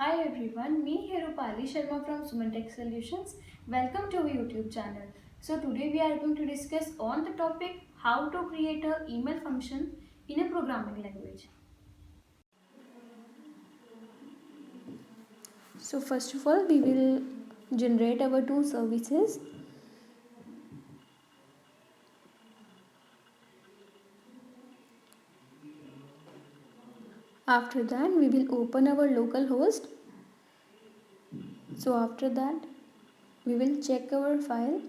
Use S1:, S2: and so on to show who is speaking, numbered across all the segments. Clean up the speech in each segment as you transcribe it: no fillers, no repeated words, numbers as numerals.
S1: Hi everyone, me Hirupali Sharma from Sumantech Solutions. Welcome to our YouTube channel. So today we are going to discuss on the topic how to create a email function in a programming language. So first of all we will generate our two services. After that we will open our local host. So after that we will check our file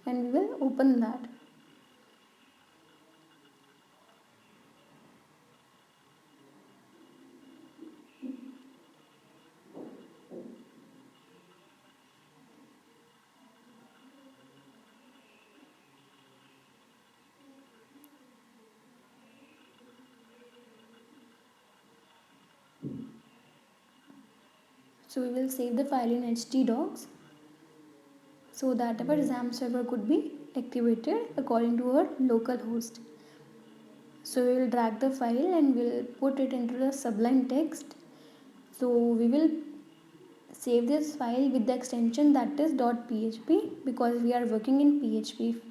S1: and we will open that. So we will save the file in htdocs so that our XAMPP server could be activated according to our local host. So we will drag the file and we'll put it into the Sublime text. So we will save this file with the extension that is .php because we are working in PHP.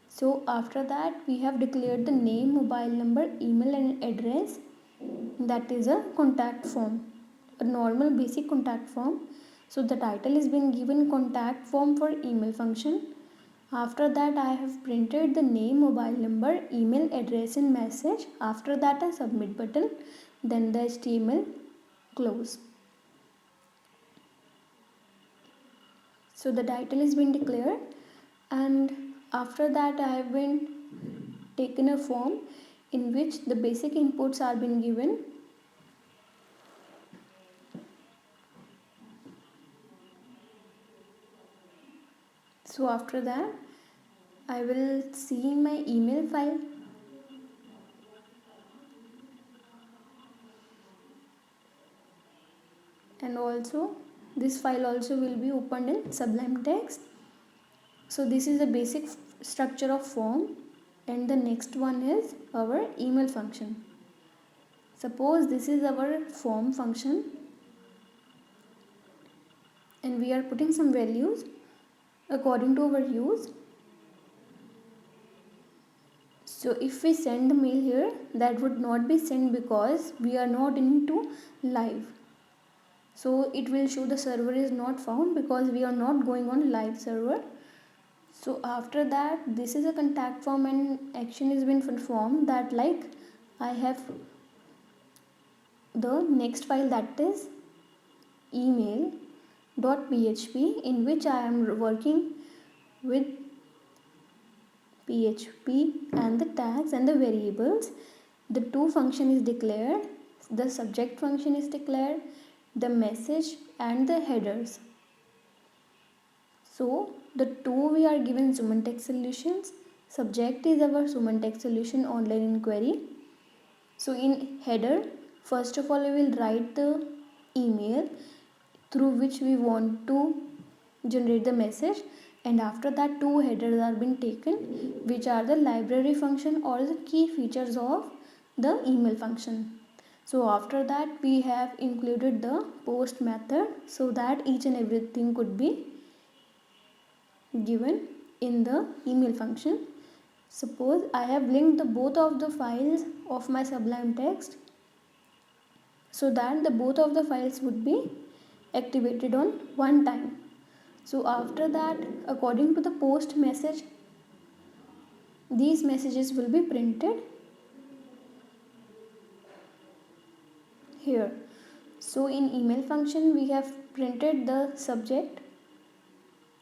S1: So after that we have declared the name, mobile number, email and address. That is a contact form, a normal basic contact form. So the title is been given contact form for email function. After that I have printed the name, mobile number, email address and message. After that a submit button, then the HTML close. So the title has been declared, and after that I have been taken a form in which the basic inputs are been given. So after that I will see my email file. And also this file also will be opened in Sublime text. So this is the basic structure of form, and the next one is our email function. Suppose this is our form function and we are putting some values according to our use. So if we send the mail here, that would not be sent because we are not into live. So it will show the server is not found because we are not going on live server. So after that this is a contact form and action has been performed, that like I have the next file that is email.php in which I am working with PHP and the tags and the variables. The to function is declared, the subject function is declared, the message and the headers. So the two we are given Sumantech solutions. Subject is our Sumantech solution online inquiry. So in header, first of all we will write the email through which we want to generate the message, and after that two headers are being taken which are the library function or the key features of the email function. So after that we have included the post method so that each and everything could be given in the email function. Suppose I have linked the both of the files of my Sublime text so that the both of the files would be activated on one time. So after that, according to the post message, these messages will be printed here. So in email function we have printed the subject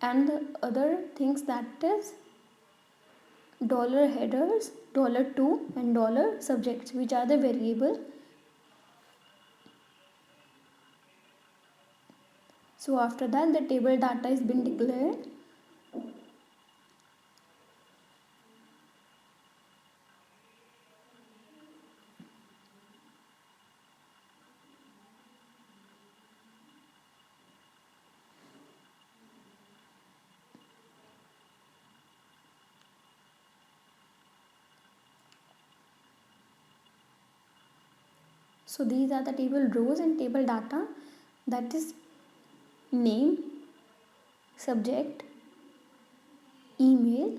S1: and the other things, that is dollar headers, dollar $2 and dollar subjects, which are the variable. So after that the table data is been declared. So these are the table rows and table data. that is name, subject, email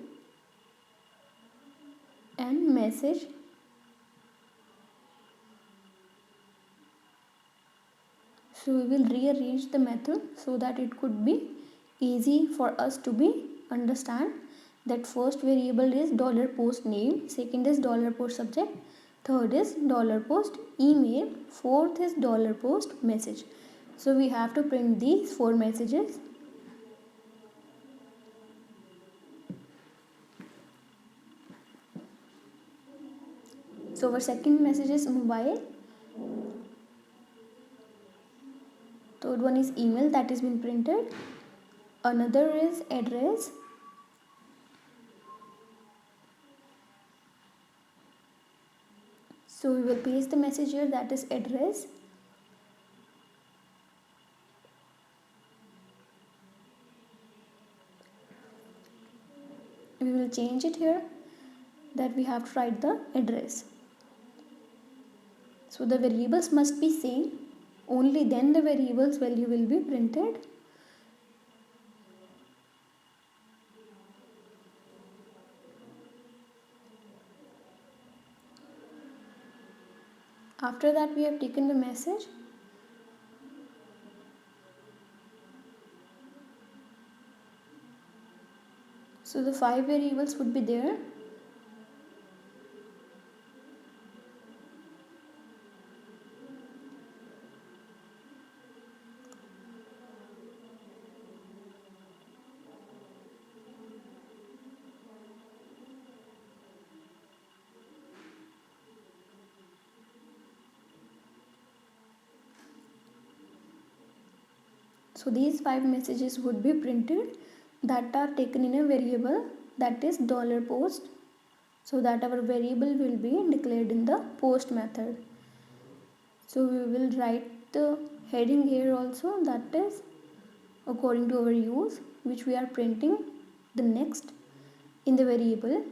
S1: and message. So we will rearrange the method so that it could be easy for us to be understand that first variable is $post name, second is $post subject, third is $post email, fourth is $post message. So we have to print these 4 messages. So our second message is mobile, third one is email, that has been printed, another is address, so we will paste the message here, that is address. We will change it here that we have to write the address. So the variables must be same, only then the variables value will be printed. After that we have taken the message. So the 5 variables would be there. So these 5 messages would be printed that are taken in a variable, that is $post, so that our variable will be declared in the post method. So we will write the heading here also, that is according to our use, which we are printing the next in the variable.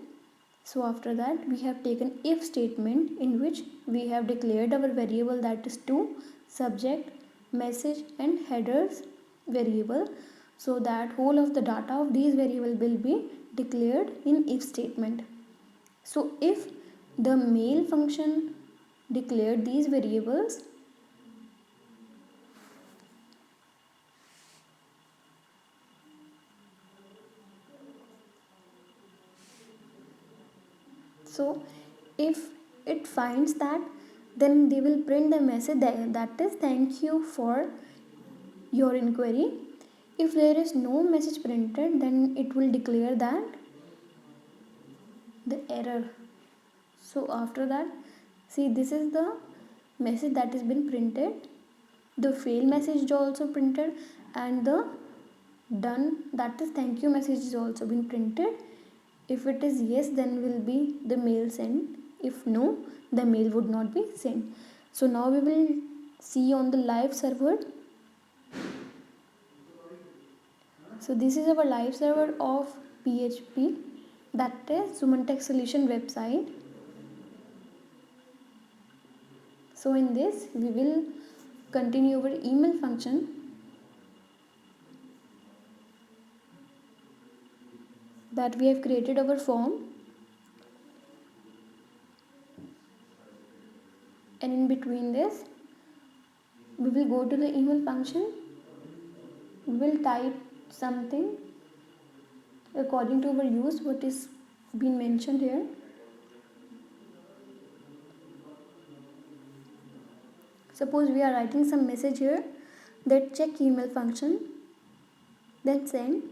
S1: So after that we have taken if statement in which we have declared our variable, that is to subject, message and headers variable, so that whole of the data of these variable will be declared in if statement. So if the mail function declared these variables, so if it finds that, then they will print the message that is thank you for your inquiry. If there is no message printed, then it will declare that the error. So after that, see, this is the message that has been printed, the fail message is also printed, and the done, that is thank you message is also been printed. If it is yes, then will be the mail sent, if no, the mail would not be sent. So now we will see on the live server. So this is our live server of PHP, that is Symantec Solution website. So in this we will continue our email function. That we have created our form, and in between this we will go to the email function. We will type something according to our use, what is been mentioned here. Suppose we are writing some message here, that check email function, then send.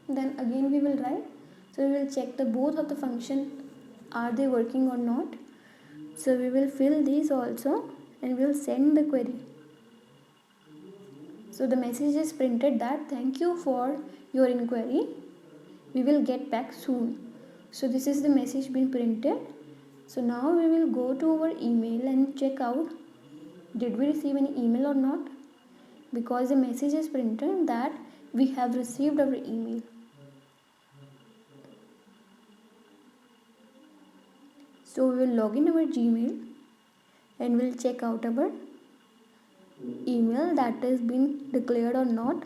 S1: Then again we will write. So we will check the both of the function, are they working or not. So we will fill these also and we will send the query. So the message is printed that thank you for your inquiry, we will get back soon. So this is the message being printed. So now we will go to our email and check out did we receive any email or not, because the message is printed that we have received our email. So we will log in our Gmail. and we'll check out our email that has been declared or not.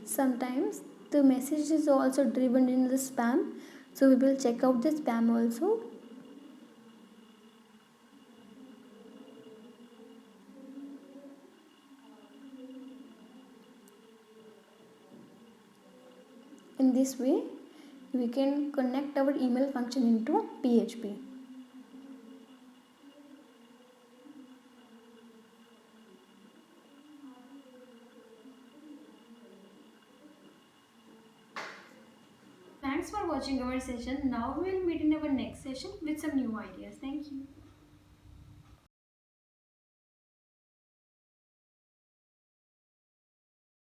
S1: Sometimes the message is also driven in the spam, so we will check out the spam also. In this way, we can connect our email function into PHP. Thanks for watching our session. Now we will meet in our next session with some new ideas. Thank you.